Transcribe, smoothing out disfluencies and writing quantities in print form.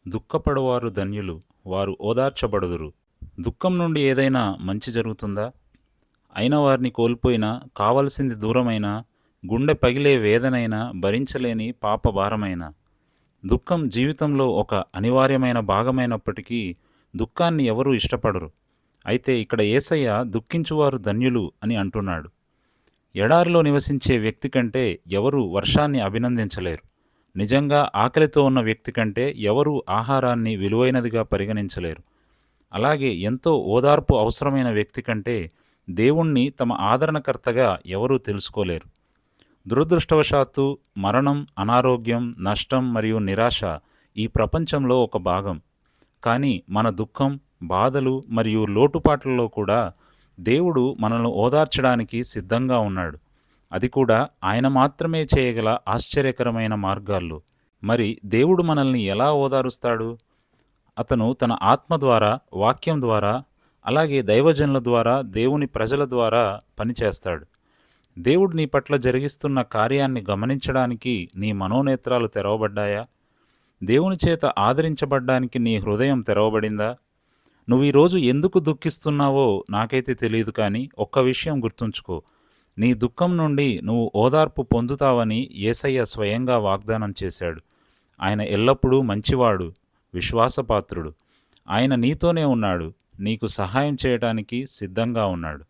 దుఃఖపడువారు ధన్యులు, వారు ఓదార్చబడుదురు. దుఃఖం నుండి ఏదైనా మంచి జరుగుతుందా? అయిన వారిని కోల్పోయినా, కావలసింది దూరమైనా, గుండె పగిలే వేదనైనా, భరించలేని పాప భారమైనా. దుఃఖం జీవితంలో ఒక అనివార్యమైన భాగమైనప్పటికీ, దుఃఖాన్ని ఎవరూ ఇష్టపడరు. అయితే ఇక్కడ యేసయ్య దుఃఖించువారు ధన్యులు అని అంటున్నాడు. ఎడారిలో నివసించే వ్యక్తి కంటే ఎవరూ వర్షాన్ని అభినందించలేరు. నిజంగా ఆకలితో ఉన్న వ్యక్తి కంటే ఎవరూ ఆహారాన్ని విలువైనదిగా పరిగణించలేరు. అలాగే ఎంతో ఓదార్పు అవసరమైన వ్యక్తి కంటే దేవుణ్ణి తమ ఆదరణకర్తగా ఎవరూ తెలుసుకోలేరు. దురదృష్టవశాత్తు మరణం, అనారోగ్యం, నష్టం మరియు నిరాశ ఈ ప్రపంచంలో ఒక భాగం. కానీ మన దుఃఖం, బాధలు మరియు లోటుపాట్లలో కూడా దేవుడు మనల్ని ఓదార్చడానికి సిద్ధంగా ఉన్నాడు. అది కూడా ఆయన మాత్రమే చేయగల ఆశ్చర్యకరమైన మార్గాల్లో. మరి దేవుడు మనల్ని ఎలా ఓదారుస్తాడు? అతను తన ఆత్మ ద్వారా, వాక్యం ద్వారా, అలాగే దైవజనుల ద్వారా, దేవుని ప్రజల ద్వారా పనిచేస్తాడు. దేవుడు నీ పట్ల జరిగిస్తున్న కార్యాన్ని గమనించడానికి నీ మనోనేత్రాలు తెరవబడ్డాయా? దేవుని చేత ఆదరించబడ్డానికి నీ హృదయం తెరవబడిందా? నువ్వు ఈరోజు ఎందుకు దుఃఖిస్తున్నావో నాకైతే తెలియదు, కానీ ఒక్క విషయం గుర్తుంచుకో. నీ దుఃఖం నుండి నువ్వు ఓదార్పు పొందుతావని యేసయ్య స్వయంగా వాగ్దానం చేశాడు. ఆయన ఎల్లప్పుడూ మంచివాడు, విశ్వాసపాత్రుడు. ఆయన నీతోనే ఉన్నాడు, నీకు సహాయం చేయటానికి సిద్ధంగా ఉన్నాడు.